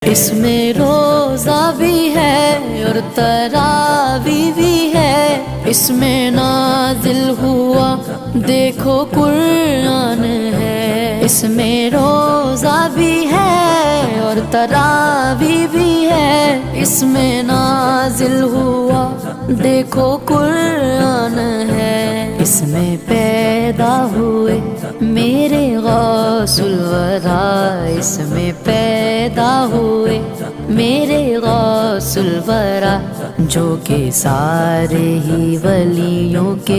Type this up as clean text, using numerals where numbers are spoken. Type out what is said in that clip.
इसमें रोजा भी है और तरावी भी है, इसमें नाजिल हुआ देखो कुरान है। इसमें रोजा भी है और तरावी भी है, इसमें नाजिल हुआ देखो कुरान है। इसमें पैदा हुए मेरे गौसुल वरा, इसमें पैदा हुए मेरे गौसुल वरा, जो कि सारे ही वलियों के